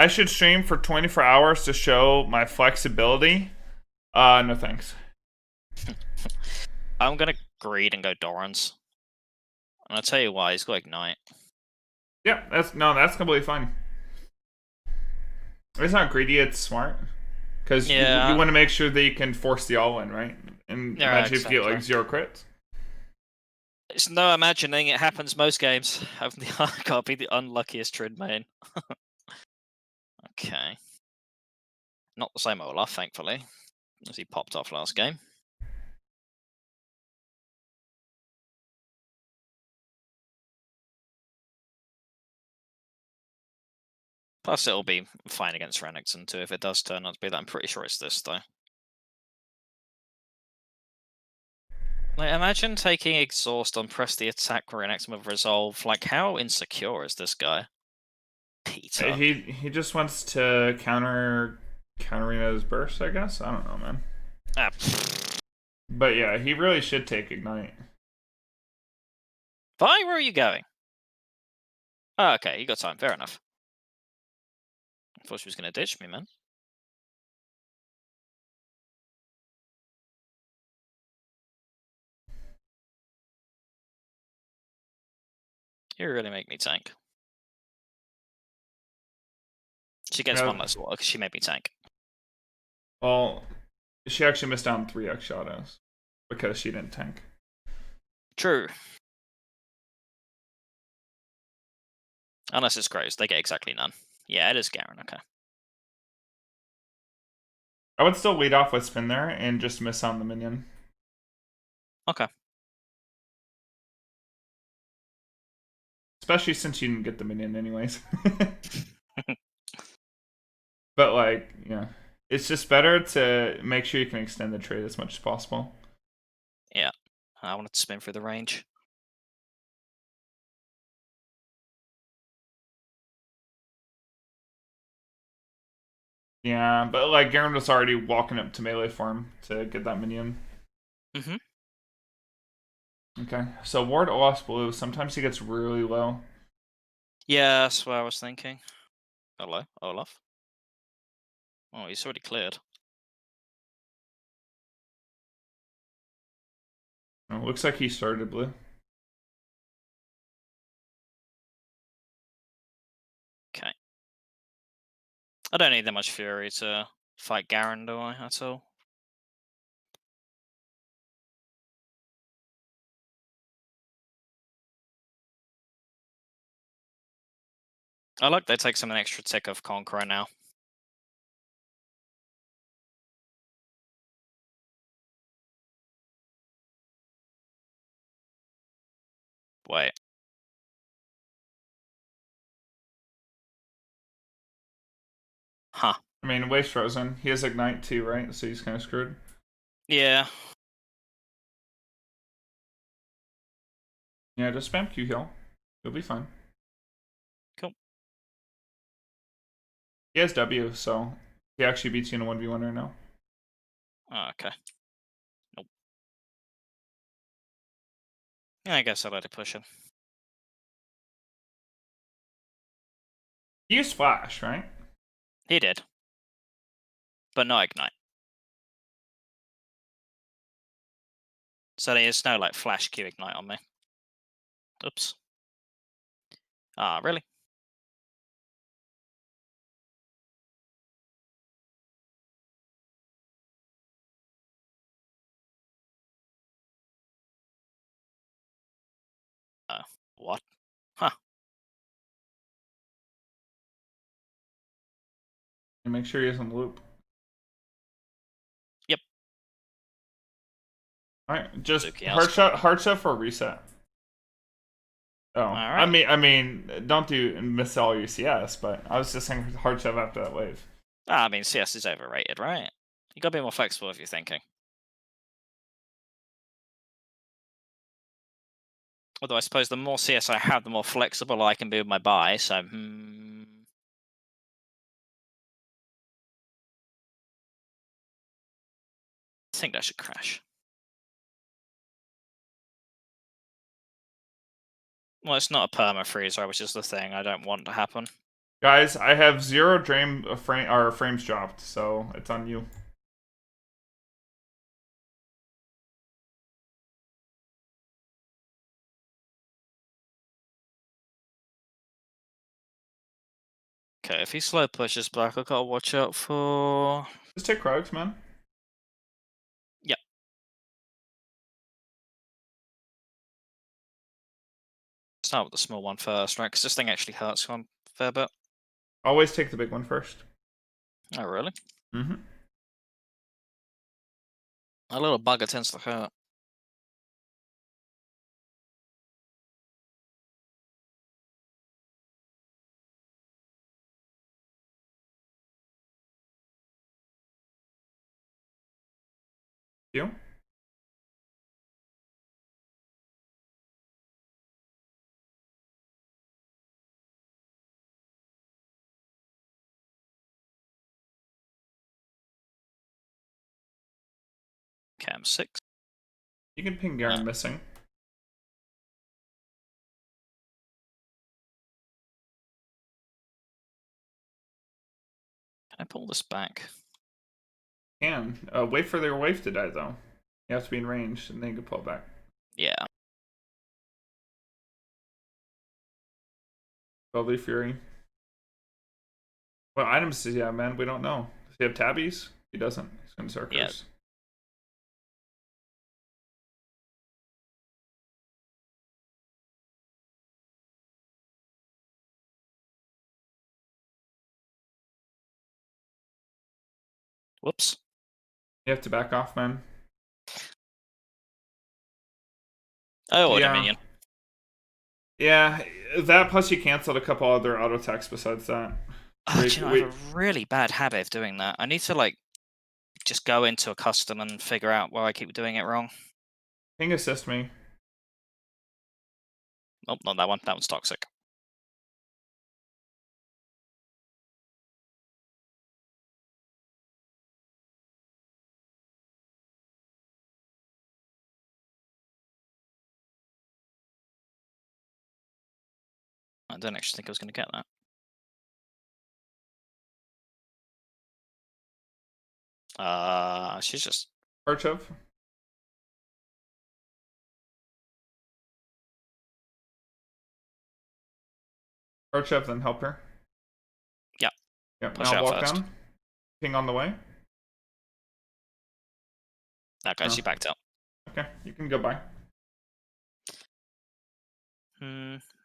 I should stream for 24 hours to show my flexibility. No thanks. I'm gonna greed and go Doran's. And I'll tell you why, he's got Ignite. Yeah, that's completely fine. It's not greedy, it's smart. Because you want to make sure that you can force the all-in, right? And Yeah, imagine exactly. if you get like 0 crits. It's no imagining, it happens most games. I can't be the unluckiest Trid main. Okay. Not the same Olaf, thankfully, as he popped off last game. Plus, it'll be fine against Renekton too if it does turn out to be that. I'm pretty sure it's this though. Like, imagine taking Exhaust on press the attack Renekton with Resolve. Like, how insecure is this guy? Peter. He just wants to counter Reno's burst, I guess. I don't know, man. But yeah, he really should take Ignite. Vi, where are you going? Oh, okay, you got time. Fair enough. I thought she was going to ditch me, man. You really make me tank. She gets one less water because she made me tank. Well, she actually missed out on 3x shadows because she didn't tank. True. Unless it's Groves, they get exactly none. Yeah, it is Garen, okay. I would still lead off with spin there and just miss on the minion. Okay. Especially since you didn't get the minion anyways. But like, yeah. It's just better to make sure you can extend the trade as much as possible. Yeah. I wanted to spin through the range. Yeah, but like Garen was already walking up to melee form to get that minion. Mm-hmm. Okay, so ward Olaf's blue. Sometimes he gets really low. Yeah, that's what I was thinking. Hello, Olaf. Oh, he's already cleared. Oh, looks like he started blue. Okay. I don't need that much fury to fight Garen, do I, at all? I like they take some an extra tick of Conqueror now. Wait. Huh. I mean, Wave's frozen. He has Ignite too, right? So he's kind of screwed. Yeah. Yeah, just spam Q heal. You'll be fine. Cool. He has W, so he actually beats you in a 1v1 right now. Oh, okay. Nope. Yeah, I guess I'll let it push him. He used Flash, right? He did. But no Ignite. So there's no, like, Flash Q Ignite on me. Oops. Ah, really? What? Huh. And make sure he is on the loop. Yep. Alright, just Suki hard shot for a reset. Oh, Alright. I mean, don't miss all your CS, but I was just saying hard shove after that wave. I mean, CS is overrated, right? You gotta be more flexible if you're thinking. Although I suppose the more CS I have, the more flexible I can be with my buy, so I think that should crash. Well, it's not a perma freeze, which is the thing I don't want to happen. Guys, I have 0 frames dropped, so it's on you. Okay, if he slow pushes back, I gotta watch out for. Just take Krugs, man. Yep. Start with the small one first, right? Because this thing actually hurts one fair bit. Always take the big one first. Oh, really? Mm-hmm. A little bugger tends to hurt. You? Okay, I'm 6. You can ping Garen missing. Can I pull this back? Can. Wait for their wave to die, though. You have to be in range, and then you can pull it back. Yeah. Lovely Fury. What items does he have, man? We don't know. Does he have tabbies? He doesn't. He's going to Zerkers. Yeah. Whoops. You have to back off, man. Oh, Yeah. Dominion. Yeah, that plus you canceled a couple other auto attacks besides that. Oh, do you know, I have a really bad habit of doing that. I need to, like, just go into a custom and figure out why I keep doing it wrong. Ping assist me. Oh, not that one. That one's toxic. I don't actually think I was going to get that. She's just... Archev. Archev, then help her. Yeah. Yep, Push now out walk first. down. Ping on the way. That guy, she backed out. Okay, you can go by.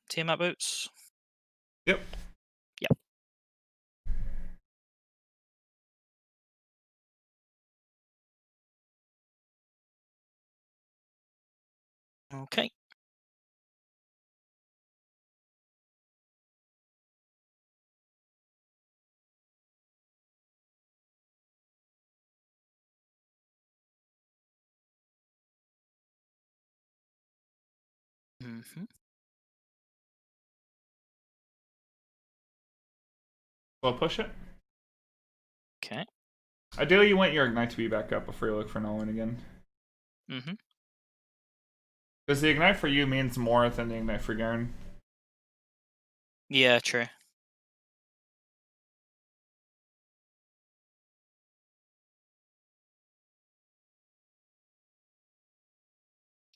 Tiamat boots? Yep. Yep. Okay. Slow push it. Okay. Ideally, you want your Ignite to be back up before you look for Nolan again. Because the Ignite for you means more than the Ignite for Garen. Yeah, true.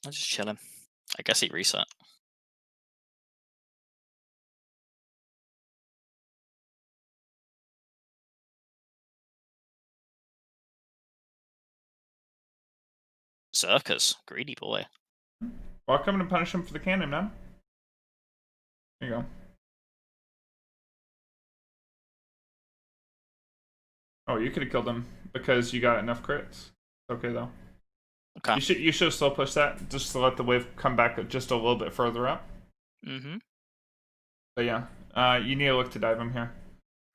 I'll just chill him. I guess he reset. Zerkers. Greedy boy. Welcome to punish him for the cannon, man. There you go. Oh, you could have killed him because you got enough crits. Okay, though. Okay. You should slow push that just to let the wave come back just a little bit further up. But yeah, you need to look to dive him here.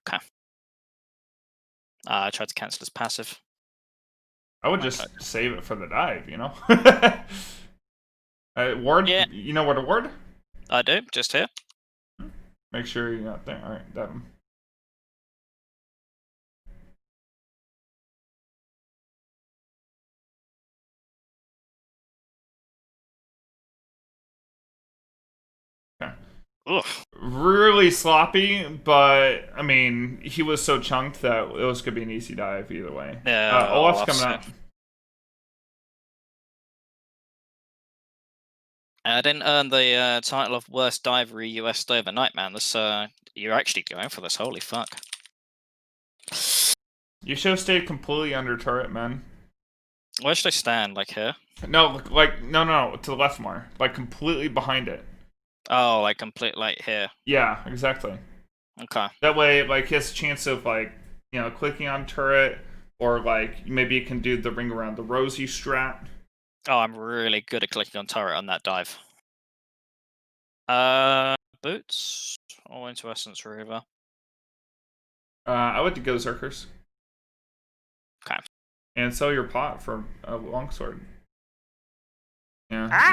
Okay. I tried to cancel his passive. I would just save it for the dive, you know? Ward? Yeah. You know where to ward? I do, just here. Make sure you're not there. Alright, dive him. Okay. Ugh. really sloppy, but I mean, he was so chunked that it was gonna be an easy dive either way. Yeah, Olaf's Olaf's coming it. up. I didn't earn the title of worst diver US overnight, man. This you're actually going for this. Holy fuck. You should have stayed completely under turret, man. Where should I stand? Like here? No, like no, to the left more, like completely behind it. Oh, like complete like here. Yeah, exactly. Okay. That way, like, he has a chance of like, clicking on turret, or like maybe you can do the ring around the rosy strat. Oh, I'm really good at clicking on turret on that dive. Boots or into Essence Reaver. I would go Zerkers. Okay. And sell your pot for a longsword. Yeah, Ah!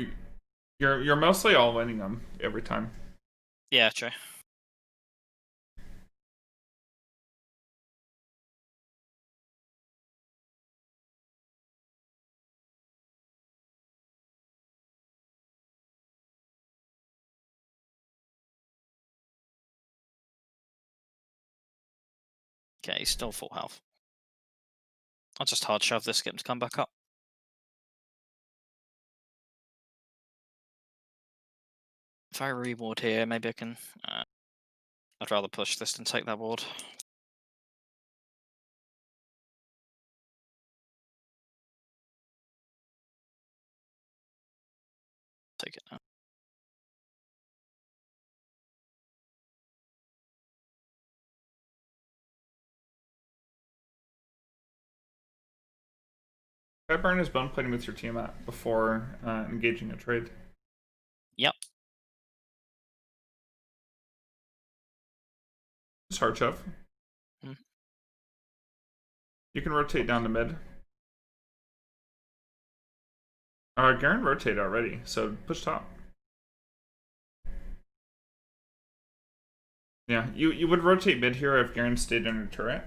you're mostly all winning them every time. Yeah, true. Okay, he's still full health. I'll just hard shove this, get him to come back up. If I reward here, maybe I can. I'd rather push this than take that ward. Take it now. Try burn his bone plating with your Tiamat before engaging a trade. Yep. Just hard shove. Hmm. You can rotate down to mid. Garen rotated already, so push top. Yeah, you would rotate mid here if Garen stayed under turret.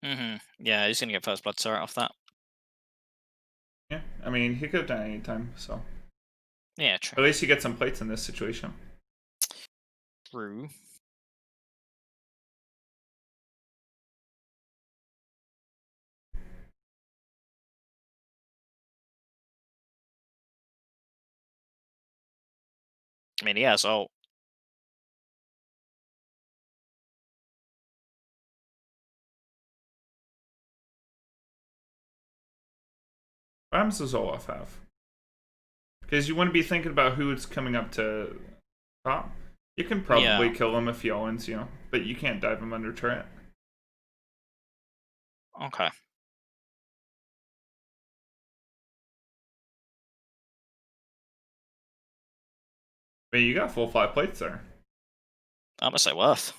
Yeah, he's gonna get first blood turret off that. Yeah, I mean, he could have done it anytime, so. Yeah, true. At least you get some plates in this situation. True. I mean, he has ult. What happens does Olaf have? Because you wouldn't be thinking about who's coming up to top. You can probably kill him if he owns, but you can't dive him under turret. Okay. I mean, you got full 5 plates there. I'm gonna say worth.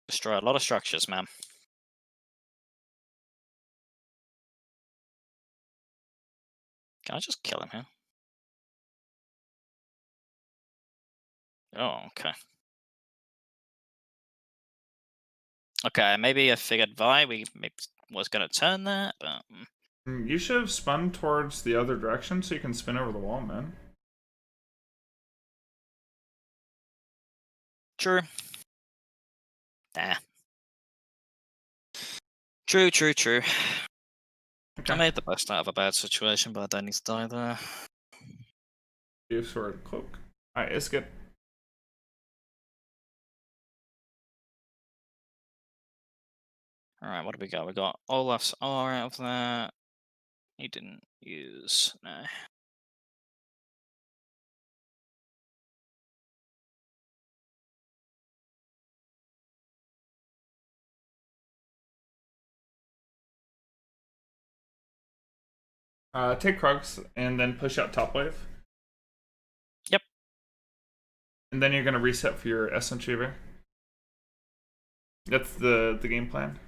Destroy a lot of structures, man. Can I just kill him here? Oh, okay. Okay, maybe I figured Vi was gonna turn that, but You should have spun towards the other direction so you can spin over the wall, man. true. Nah. True. Okay. I made the best out of a bad situation, but I don't need to die there. You sword cloak. Alright, it's good. Alright, what do we got? We got Olaf's R out of that. He didn't use. No. Take Krugs and then push out top wave. Yep. And then you're gonna reset for your Essence Reaver. That's the game plan.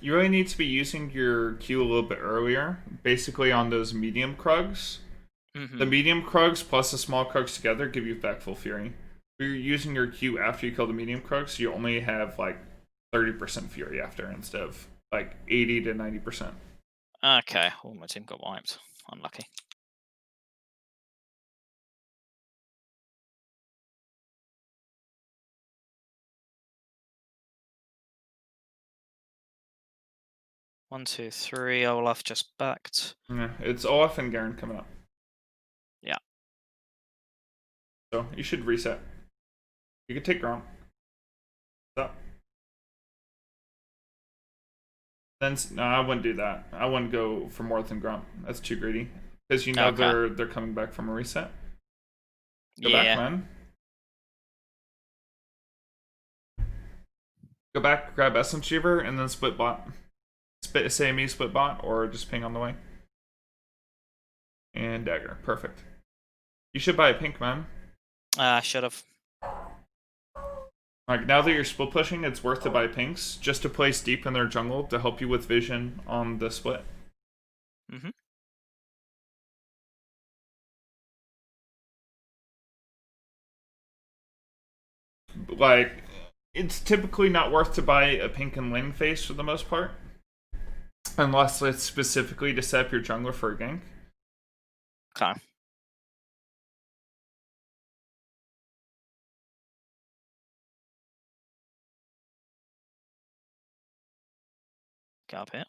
you really need to be using your Q a little bit earlier, basically on those medium Krugs. The medium Krugs plus the small Krugs together give you back full Fury. If you're using your Q after you kill the medium Krugs, you only have like 30% Fury after instead of like 80 to 90%. Okay. Oh, my team got wiped. Unlucky. One, two, three. Olaf just backed. Yeah, it's Olaf and Garen coming up. Yeah. So you should reset. You could take Gromp. What's up? Then no, I wouldn't do that. I wouldn't go for more than Gromp. That's too greedy. Because you know Okay. they're coming back from a reset. Go Yeah. back, man. Go back, grab Essence Reaver, and then split bot. Say me split bot, or just ping on the way. And dagger. Perfect. You should buy a pink, man. I should have. Like, now that you're split pushing, it's worth to buy pinks, just to place deep in their jungle to help you with vision on the split. Like, it's typically not worth to buy a pink and lane face for the most part. Unless it's specifically to set up your jungler for a gank. Okay. Get up here.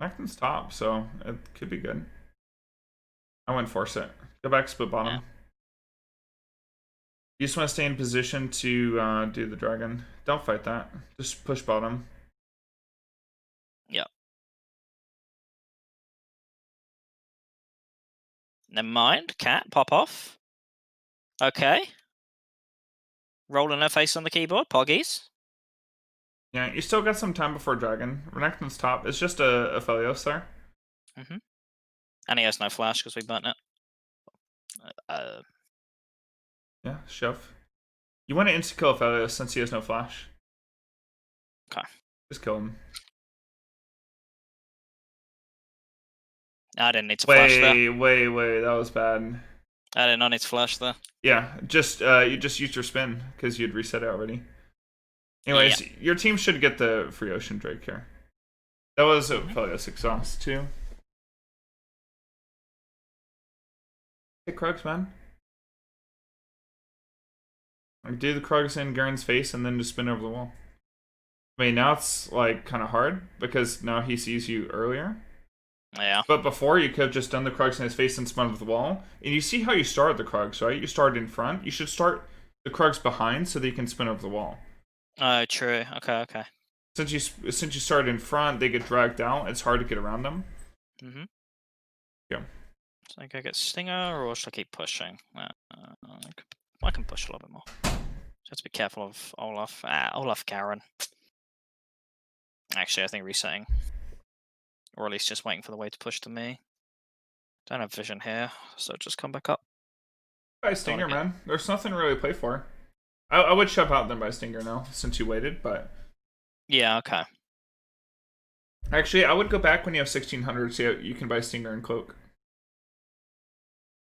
Necton's top, so it could be good. I wouldn't force it. Go back, split bottom. Yeah. You just want to stay in position to do the dragon. Don't fight that. Just push bottom. Yep. Never mind. Cat, pop off. Okay. Rolling her face on the keyboard. Poggies. Yeah, you still got some time before dragon. Renekton's top. It's just a Aphelios there. And he has no flash because we burnt it. Yeah, shove. You want to insta-kill Aphelios since he has no flash. Okay. Just kill him. I didn't need to flash there. Wait. That was bad. I did not need to flash there. Yeah, just you just used your spin because you'd reset it already. Anyways, yeah. Your team should get the free Ocean Drake here. That was Aphelios exhaust too. Hey, Krugs, man. Like, do the Krugs in Garen's face and then just spin over the wall. I mean, now it's like kind of hard because now he sees you earlier. Yeah. But before, you could have just done the Krugs in his face and spun over the wall. And you see how you started the Krugs, right? You started in front. You should start the Krugs behind so they can spin over the wall. Oh, true. Okay. Since you started in front, they get dragged out. It's hard to get around them. Yeah. So I go get Stinger, or should I keep pushing? I can push a little bit more. Just have to be careful of Olaf. Olaf Garen. Actually, I think resetting. Or at least just waiting for the way to push to me. Don't have vision here, so just come back up. Buy Stinger, man. There's nothing to really play for. I would shove out then buy Stinger now, since you waited, but... Yeah, okay. Actually, I would go back when you have 1600 so you can buy Stinger and Cloak.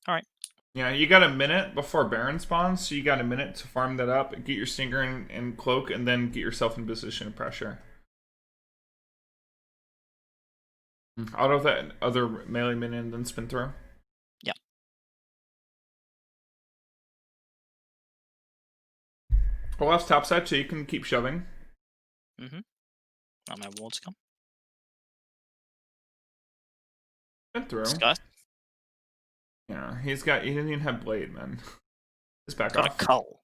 Alright. Yeah, you got a minute before Baron spawns, so you got a minute to farm that up, get your Stinger and Cloak, and then get yourself in position of pressure. Auto that other melee minion and then spin through. Yeah. Olaf's topside, so you can keep shoving. Not my wards come. Spin through. Sky. Yeah, he didn't even have blade, man. Just back got off. A cull.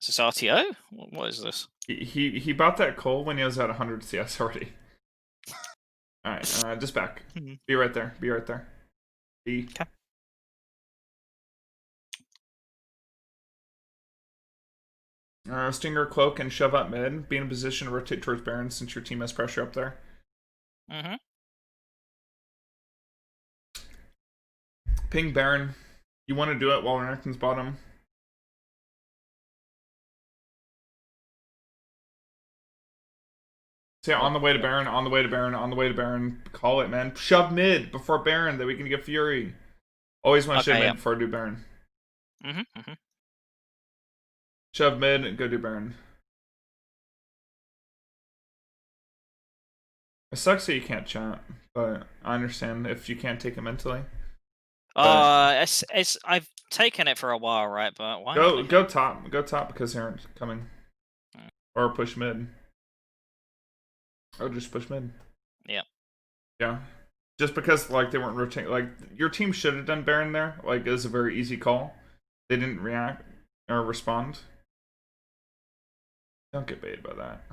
Is this RTO? What is this? He bought that coal when he was at 100 CS already. Alright, just back. Be right there. Be right there. Be. Okay. Stinger, Cloak, and shove up mid. Be in a position to rotate towards Baron since your team has pressure up there. Ping Baron. You want to do it while Renekton's bottom. Say on the way to Baron, on the way to Baron, on the way to Baron. Call it, man. Shove mid before Baron that we can get Fury. Always want to shove mid before I do Baron. Shove mid and go do Baron. It sucks that you can't chat, but I understand if you can't take it mentally. I've taken it for a while, right? But why? Go top because they aren't coming, or push mid, or just push mid. Yeah. Just because like they weren't rotating, like your team should have done Baron there. Like it was a very easy call. They didn't react or respond. Don't get baited by that.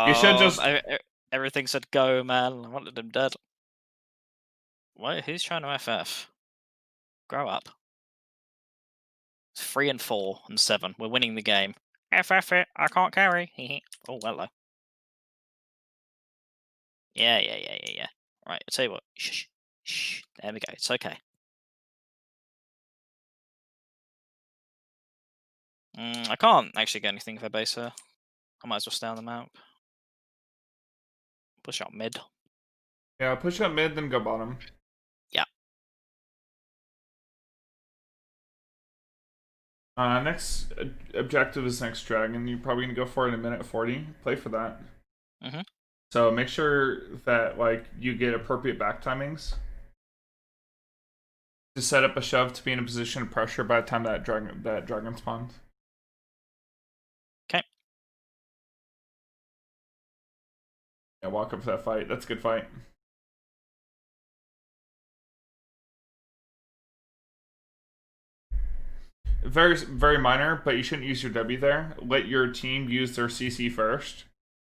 You should just. Everything said go, man. I wanted him dead. Wait, who's trying to FF? Grow up. It's 3 and 4 and 7. We're winning the game. FF it. I can't carry. Oh, hello. Yeah. Right, I'll tell you what. Shh. There we go. It's okay. I can't actually get anything for base here. I might as well stay on the map. Push out mid. Yeah, push out mid, then go bottom. Yeah. Next objective is next dragon. You're probably gonna go for it in a minute 40. Play for that. So make sure that like you get appropriate back timings to set up a shove to be in a position of pressure by the time that dragon spawns. Okay. Yeah, walk up to that fight. That's a good fight. Very, very minor, but you shouldn't use your W there. Let your team use their CC first.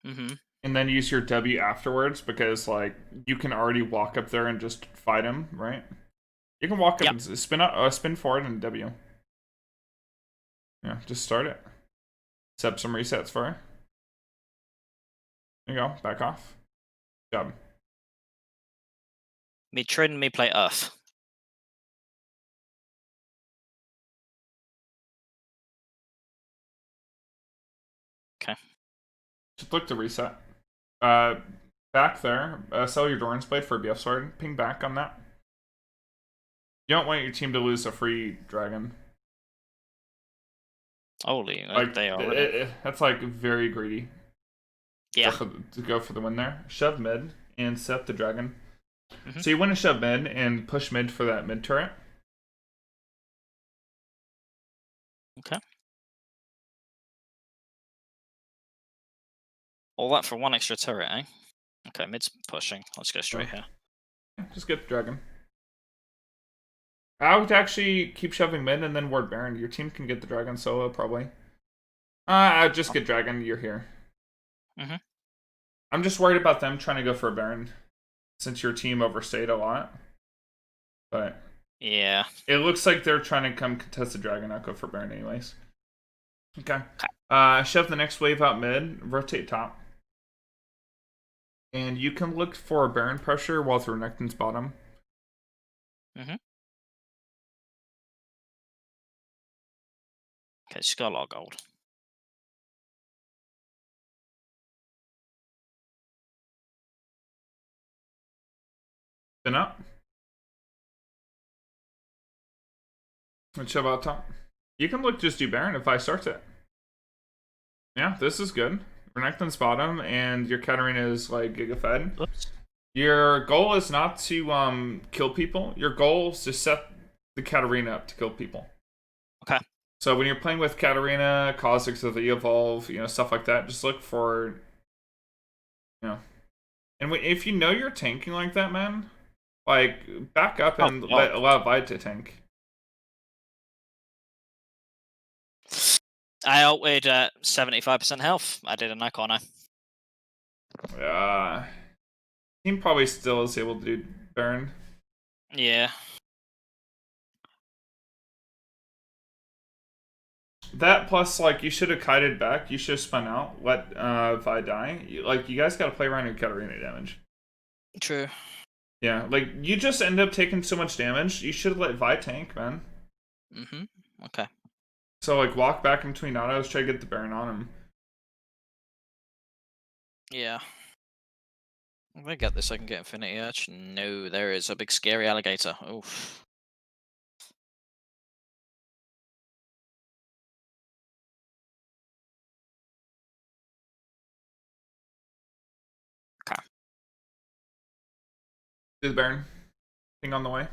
And then use your W afterwards, because like you can already walk up there and just fight him, right? You can walk up and spin forward and W. Yeah, just start it. Set up some resets for her. There you go, back off. Good job. Me trade me play Earth. Okay. Just look to reset. Back there, sell your Doran's Blade for a BF Sword. Ping back on that. You don't want your team to lose a free dragon. Holy, like they are. That's like very greedy. Yeah. To go for the win there. Shove mid and set the dragon. So you want to shove mid and push mid for that mid turret. Okay. All that for one extra turret, eh? Okay, mid's pushing. Let's go straight here. Just get the dragon. I would actually keep shoving mid and then ward Baron. Your team can get the dragon solo, probably. I'd just get dragon. You're here. I'm just worried about them trying to go for a Baron, since your team overstayed a lot. But yeah, it looks like they're trying to come contest the dragon, not go for Baron anyways. Okay. Shove the next wave out mid, rotate top. And you can look for Baron pressure while through Renekton's bottom. Okay, she's got a lot of gold. Spin up. And shove out top. You can look just do Baron if I start it. Yeah, this is good. Renekton's bottom, and your Katarina is like Giga Fed. Oops. Your goal is not to kill people. Your goal is to set the Katarina up to kill people. Okay. So when you're playing with Katarina, Kha'Zix of the Evolve, stuff like that, just look for, and if you know you're tanking like that, man, like back up and allow Vi to tank. I ulted at 75% health. I did an Icona. Team probably still is able to do Baron. Yeah. That plus, like, you should have kited back. You should have spun out. Let Vi die. You guys got to play around your Katarina damage. True. Yeah, like, you just end up taking so much damage. You should have let Vi tank, man. Okay. So, like, walk back in between autos, try to get the Baron on him. Yeah. If I get this, I can get Infinity Urge. No, there is a big scary alligator. Oof. Okay. Do the Baron. Thing on the way.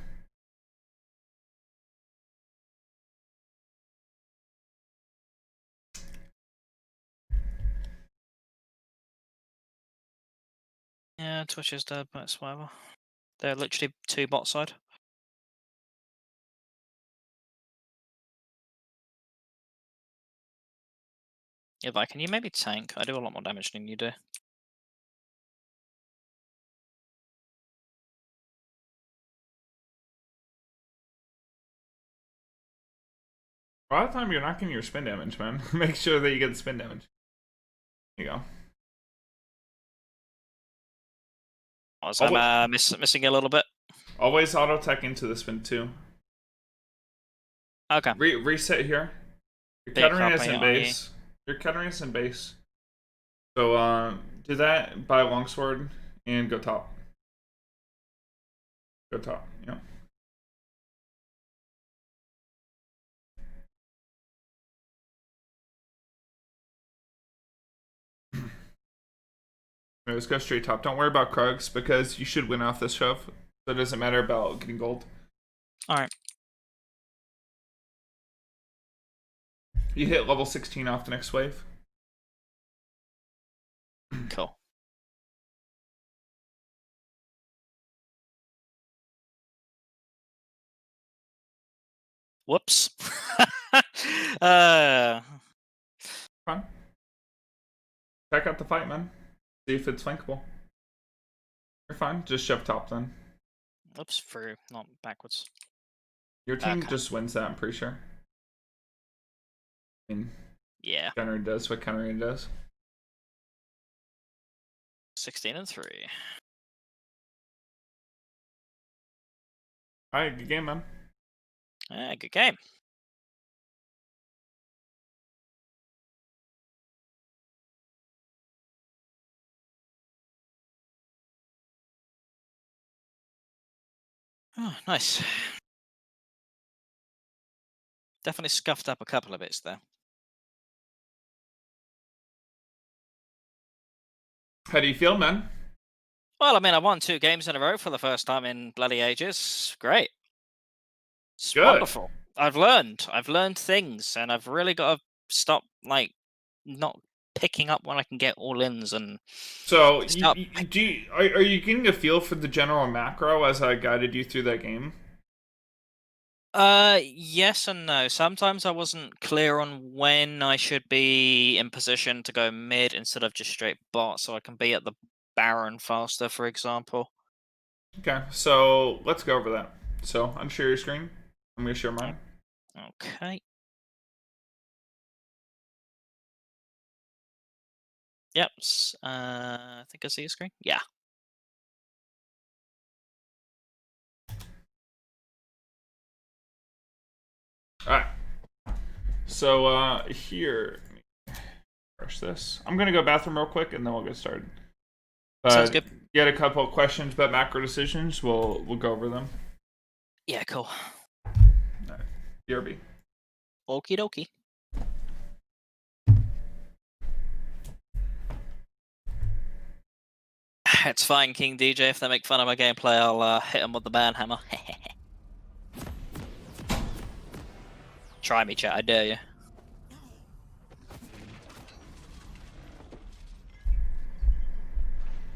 Yeah, Twitch is dead, but it's whatever. They're literally 2 bot side. Yeah, Vi, can you maybe tank? I do a lot more damage than you do. A lot of time you're not getting your spin damage, man. Make sure that you get the spin damage. There you go. Was I missing a little bit? Always auto tech into the spin too. Okay. Reset here. Your Katarina's in base. Your Katarina's in base. So do that, buy a longsword, and go top. Go top, yeah. Let's go straight top. Don't worry about Krugs because you should win off this shove. So it doesn't matter about getting gold. Alright. You hit level 16 off the next wave. Cool. Whoops. Fine. Check out the fight, man. See if it's flankable. You're fine. Just shove top then. Oops, through, not backwards. Your team just wins that, I'm pretty sure. I mean, yeah. Katarina does what Katarina does. 16-3. Alright, good game, man. Yeah, good game. Oh, nice. Definitely scuffed up a couple of bits there. How do you feel, man? Well, I mean, I won 2 games in a row for the first time in bloody ages. Great. It's good. Wonderful. I've learned things, and I've really got to stop, like, not picking up when I can get all-ins and... So, are you getting a feel for the general macro as I guided you through that game? Yes and no. Sometimes I wasn't clear on when I should be in position to go mid instead of just straight bot, so I can be at the Baron faster, for example. Okay, so let's go over that. So, unshare your screen. I'm going to share mine. Okay. Yep. I think I see your screen. Yeah. Alright. So, here. Refresh this. I'm going to go bathroom real quick and then we'll get started. Sounds good. You had a couple of questions about macro decisions. We'll go over them. Yeah, cool. Alright. BRB. Okie dokie. It's fine, King DJ. If they make fun of my gameplay, I'll hit them with the ban hammer. Try me, chat. I dare you.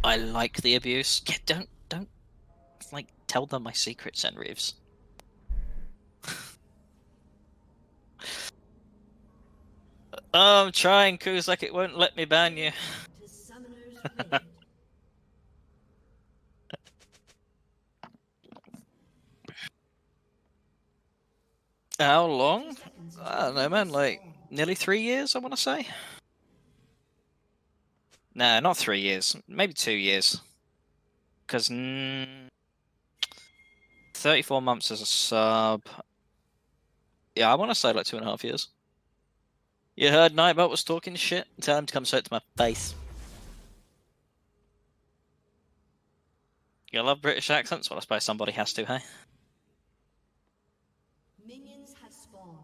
I like the abuse. Yeah, don't like tell them my secrets, and Reeves. Oh, I'm trying, Kuzak. It won't let me ban you. How long? I don't know, man. Like nearly 3 years, I want to say. Nah, not 3 years. Maybe 2 years. Because 34 months as a sub. Yeah, I want to say like 2.5 years. You heard Nightbot was talking shit? Tell him to come straight to my face. You love British accents? Well, I suppose somebody has to, hey? Minions have spawned.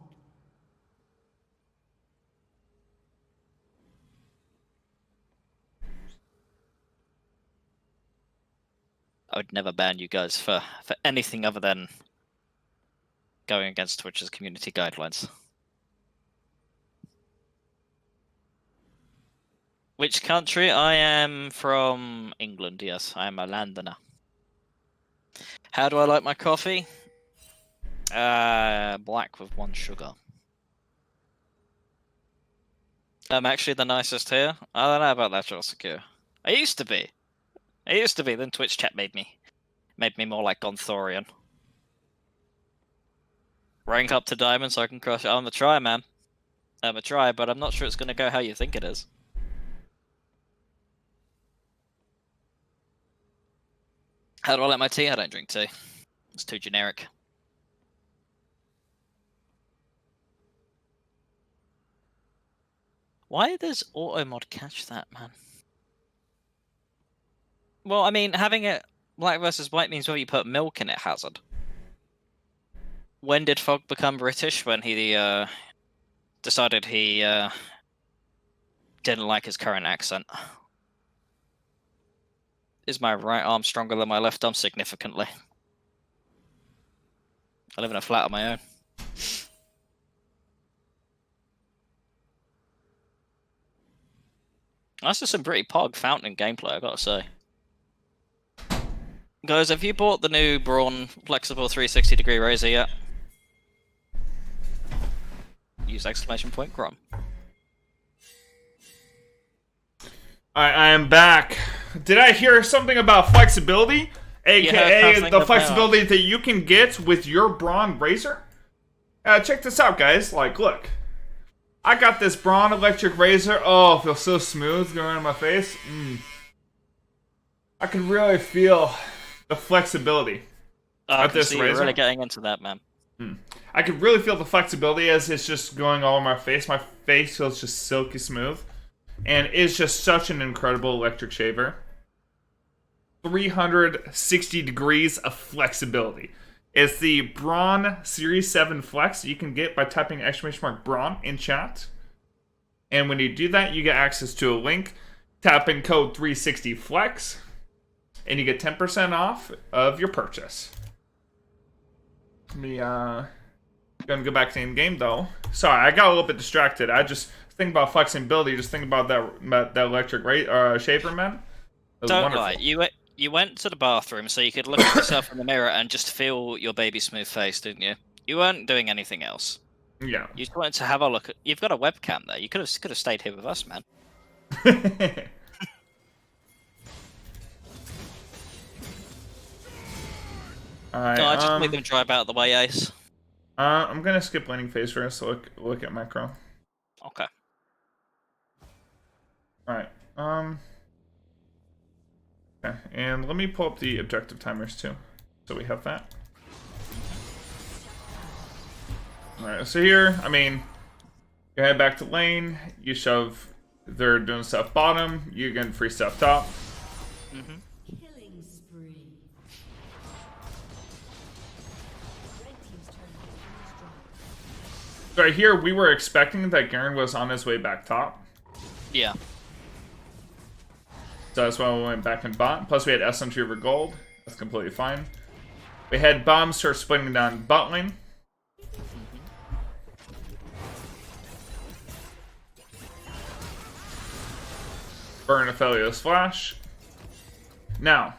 I would never ban you guys for anything other than going against Twitch's community guidelines. Which country? I am from England, yes. I am a Londoner. How do I like my coffee? Black with 1 sugar. I'm actually the nicest here. I don't know about that, Joel Secure. I used to be. Then Twitch chat made me more like Gonthorian. Rank up to diamond so I can crush it. I'm a try, man. I'm a try, but I'm not sure it's gonna go how you think it is. How do I like my tea? I don't drink tea. It's too generic. Why does auto mod catch that, man? Well, I mean, having it black versus white means whether you put milk in it, Hazard. When did Fog become British? When he decided he didn't like his current accent. Is my right arm stronger than my left arm? Significantly. I live in a flat on my own. That's just some pretty pog fountain gameplay, I gotta say. Guys, have you bought the new Braun Flexible 360-degree razor yet? Use exclamation point Grom. I am back. Did I hear something about flexibility? AKA the flexibility that you can get with your Braun razor? Check this out, guys. Like, look. I got this Braun electric razor. Oh, it feels so smooth going on my face. I can really feel the flexibility of this razor. You're really getting into that, man. I can really feel the flexibility as it's just going all over my face. My face feels just silky smooth. And it's just such an incredible electric shaver. 360 degrees of flexibility. It's the Braun Series 7 Flex you can get by typing !Braun in chat. And when you do that, you get access to a link. Tap in code 360FLEX. And you get 10% off of your purchase. Let me, gonna go back to in-game, though. Sorry, I got a little bit distracted. I just think about flexibility. Just think about that electric shaver, man. Don't lie. You went to the bathroom so you could look at yourself in the mirror and just feel your baby smooth face, didn't you? You weren't doing anything else. Yeah. You just wanted to have a look at. You've got a webcam there. You could have stayed here with us, man. Alright. No, I just make them drive out of the way, Ace. I'm gonna skip laning phase first. So look at macro. Okay. Alright. Okay, and let me pull up the objective timers too. So we have that. Alright, so here, I mean, you head back to lane, you shove, they're doing stuff bottom, you get free stuff top. Killing spree. Red team's turret has been destroyed. So right here, we were expecting that Garen was on his way back top. Yeah. So that's why we went back and bot. Plus we had SMG over gold. That's completely fine. We had bombs start splitting down bot lane. Burn Aphelios flash. Now,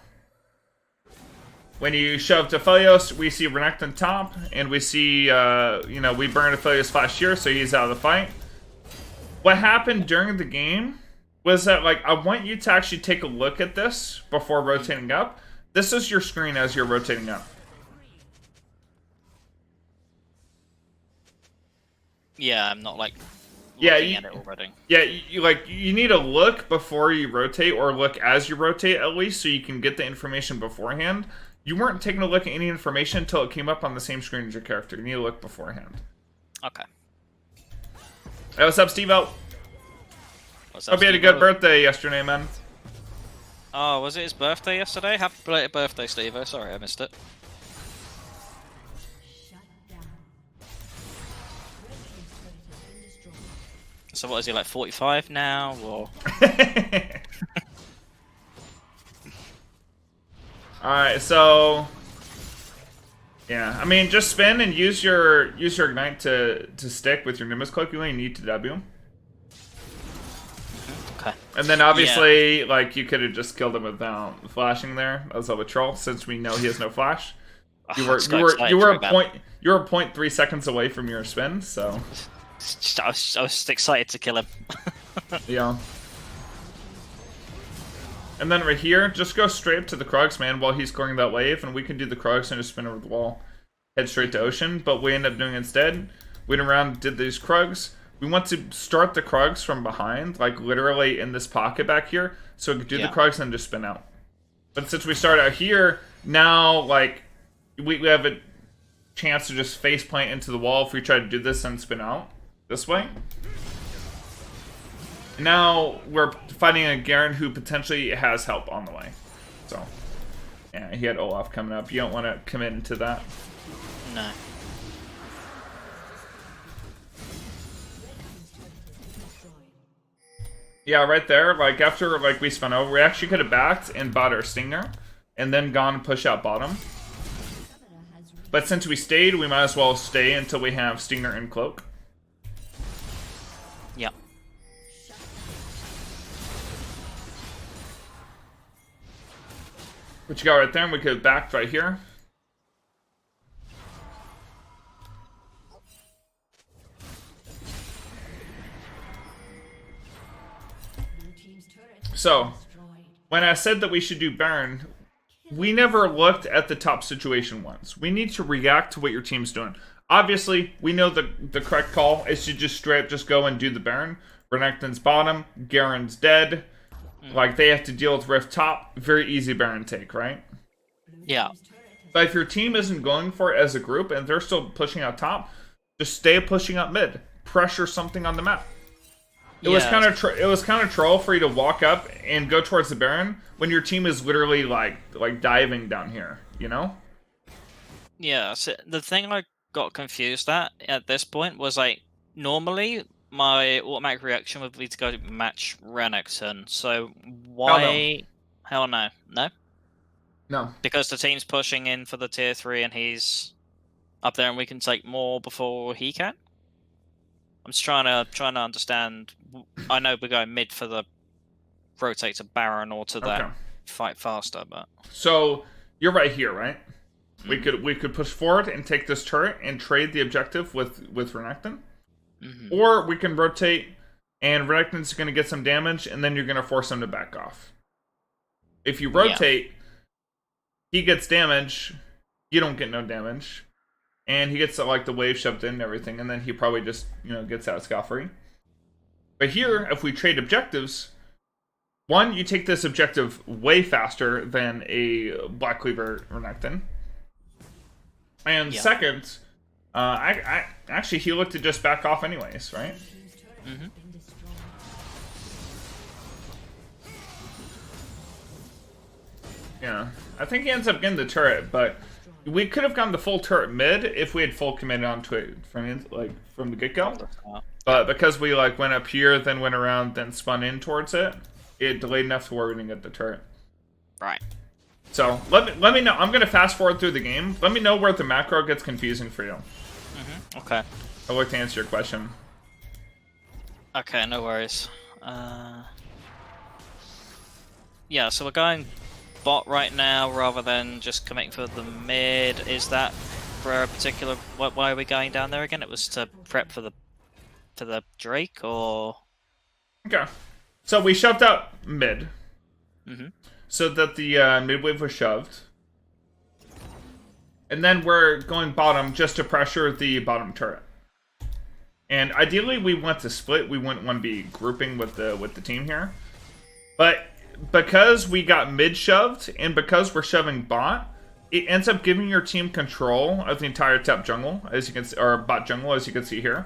when you shove to Aphelios, we see Renekton top, and we see, we burn Aphelios flash here, so he's out of the fight. What happened during the game was that, like, I want you to actually take a look at this before rotating up. This is your screen as you're rotating up. Yeah, I'm not, like, at it already. Yeah, you need to look before you rotate, or look as you rotate at least, so you can get the information beforehand. You weren't taking a look at any information until it came up on the same screen as your character. You need to look beforehand. Okay. Hey, what's up, Steve-O? What's Hope you had a good birthday yesterday, man. Oh, was it his birthday yesterday? Happy belated birthday, Steve. Sorry, I missed it. Shut down. Red team's turret has been destroyed. So what is he, like 45 now, or? Alright, so... Yeah, I mean, just spin and use your Ignite to stick with your Nimbus Cloak. You only need to W. Okay. And then obviously, like, you could have just killed him without flashing there as a troll, since we know he has no flash. You were a 0.3 seconds away from your spin, so I was just excited to kill him. yeah. And then right here, just go straight up to the Krugs, man, while he's scoring that wave, and we can do the Krugs and just spin over the wall, head straight to Ocean. But we end up doing instead, went around, did these Krugs. We want to start the Krugs from behind, like literally in this pocket back here, so we could do the Krugs and just spin out. But since we start out here, now like we have a chance to just face plant into the wall if we try to do this and spin out this way. Now we're fighting a Garen who potentially has help on the way. So, yeah, he had Olaf coming up. You don't want to commit into that. No. Yeah, right there, like, after, like, we spun over, we actually could have backed and bought our Stinger, and then gone and push out bottom. But since we stayed, we might as well stay until we have Stinger and Cloak. Yep. What you got right there, and we could have backed right here. So, when I said that we should do Baron, we never looked at the top situation once. We need to react to what your team's doing. Obviously, we know the correct call is to just straight up just go and do the Baron. Renekton's bottom, Garen's dead. Like, they have to deal with Rift top. Very easy Baron take, right? Yeah. But if your team isn't going for it as a group and they're still pushing out top, just stay pushing up mid. Pressure something on the map. It was kind of troll for you to walk up and go towards the Baron when your team is literally like diving down here, you know? Yeah, so the thing I got confused at this point was, like, normally my automatic reaction would be to go match Renekton. So why? Hell no. No? No. Because the team's pushing in for the tier 3 and he's up there and we can take more before he can? I'm just trying to understand. I know we're going mid for the rotate to Baron or to that fight faster, but so you're right here, right? We could push forward and take this turret and trade the objective with Renekton, or we can rotate and Renekton's going to get some damage, and then you're going to force him to back off. If you rotate, he gets damage, you don't get no damage. And he gets like the wave shoved in and everything, and then he probably just, gets out scot-free. But here, if we trade objectives, one, you take this objective way faster than a Black Cleaver Renekton. And second, actually he looked to just back off anyways, right? Yeah, I think he ends up getting the turret, but we could have gone the full turret mid if we had full committed onto it from the get-go. But because we went up here, then went around, then spun in towards it, it delayed enough to where we didn't get the turret. Right. So let me know. I'm gonna fast forward through the game. Let me know where the macro gets confusing for you. Okay. I'd like to answer your question. Okay, no worries. Yeah, so we're going bot right now rather than just committing for the mid. Is that for a particular? Why are we going down there again? It was to prep for the Drake, or? Okay, so we shoved out mid, so that the mid wave was shoved, and then we're going bottom just to pressure the bottom turret. And ideally, we want to split. We wouldn't want to be grouping with the team here, but because we got mid shoved and because we're shoving bot, it ends up giving your team control of the entire top jungle, as you can see, or bot jungle, as you can see here.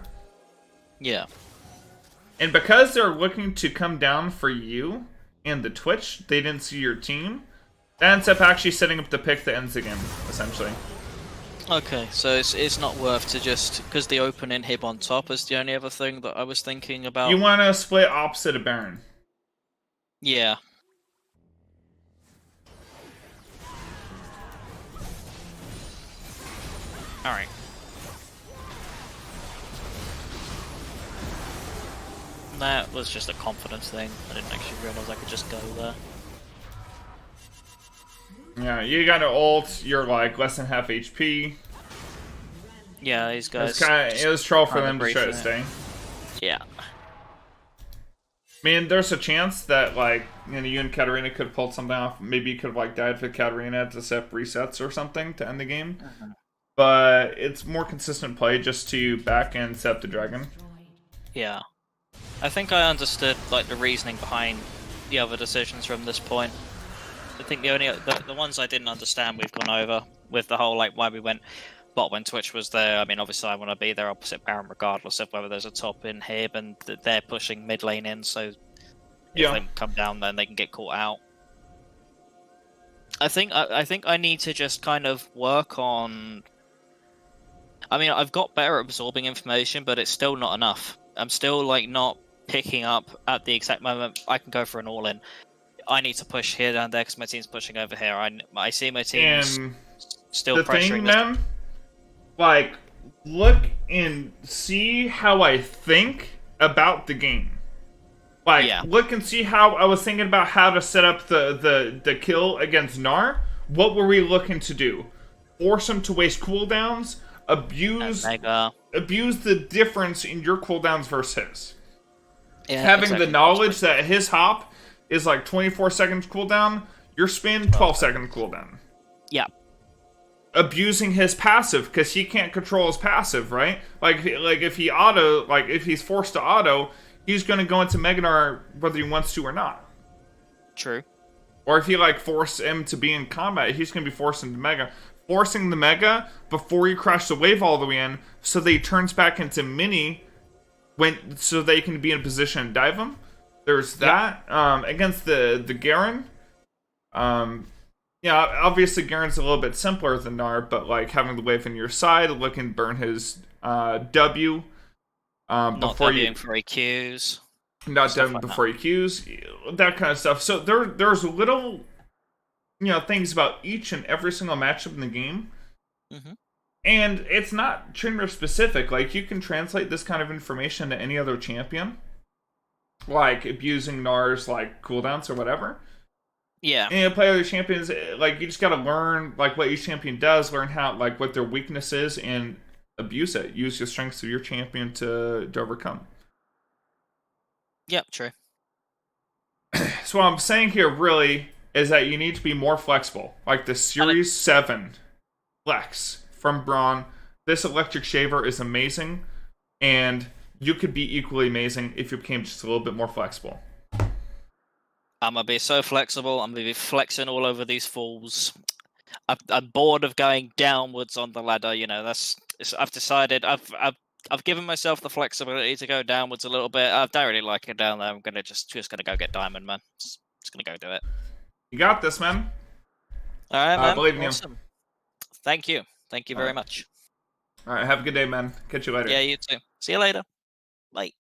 Yeah. And because they're looking to come down for you in the Twitch, they didn't see your team. That ends up actually setting up the pick that ends the game, essentially. Okay, so it's not worth to just... Because the open inhib on top is the only other thing that I was thinking about. You want to split opposite of Baron. Yeah. Alright. That was just a confidence thing. I didn't actually realize I could just go there. Yeah, you got an ult, you're like less than half HP. Yeah, these guys... It was troll for them to try to stay. Yeah. I mean, there's a chance that, like, you and Katarina could have pulled something off. Maybe you could have, like, died for Katarina to set resets or something to end the game. But it's more consistent play just to back and set up the dragon. Yeah. I think I understood, like, the reasoning behind the other decisions from this point. I think the ones I didn't understand we've gone over, with the whole, like, why we went bot when Twitch was there. I mean, obviously I want to be there opposite Baron regardless of whether there's a top in here, and they're pushing mid lane in, so if they come down then they can get caught out. I think I need to just kind of work on... I mean, I've got better at absorbing information, but it's still not enough. I'm still, like, not picking up at the exact moment I can go for an all-in. I need to push here down there because my team's pushing over here. I see my team's still pressuring. The thing, man, like, look and see how I think about the game. Like, look and see how I was thinking about how to set up the kill against Gnar. What were we looking to do? Force him to waste cooldowns? Abuse the difference in your cooldowns versus his. Yeah, having the knowledge that his hop is like 24 seconds cooldown, your spin 12 second cooldown. Yeah. Abusing his passive because he can't control his passive, right? Like if he's forced to auto, he's going to go into Mega Gnar whether he wants to or not. True. Or if you like force him to be in combat, he's going to be forced into Mega. Forcing the Mega before you crash the wave all the way in, so that he turns back into Mini, so they can be in position and dive him. There's that. Against the Garen. Yeah, obviously Garen's a little bit simpler than Gnar, but like having the wave on your side, looking burn his W. Not before Wing for EQs. Not done like before EQs. That kind of stuff. So there's little, things about each and every single matchup in the game. Mm-hmm. And it's not Trinity specific. Like, you can translate this kind of information to any other champion. Like, abusing Gnar's, like, cooldowns or whatever. Yeah. And you play other champions, like, you just gotta learn, like, what each champion does, learn how, like, what their weakness is, and abuse it. Use your strengths of your champion to overcome. Yep, true. So what I'm saying here, really, is that you need to be more flexible. Like the Series 7 Flex from Braun. This Electric Shaver is amazing, and you could be equally amazing if you became just a little bit more flexible. I'm going to be so flexible. I'm going to be flexing all over these fools. I'm bored of going downwards on the ladder. I've decided. I've given myself the flexibility to go downwards a little bit. I don't really like it down there. I'm gonna just gonna go get diamond, man. Just gonna go do it. You got this, man. All right, man. Believe in awesome. Thank you. Thank you very much. All right, have a good day, man. Catch you later. Yeah, you too. See you later. Bye.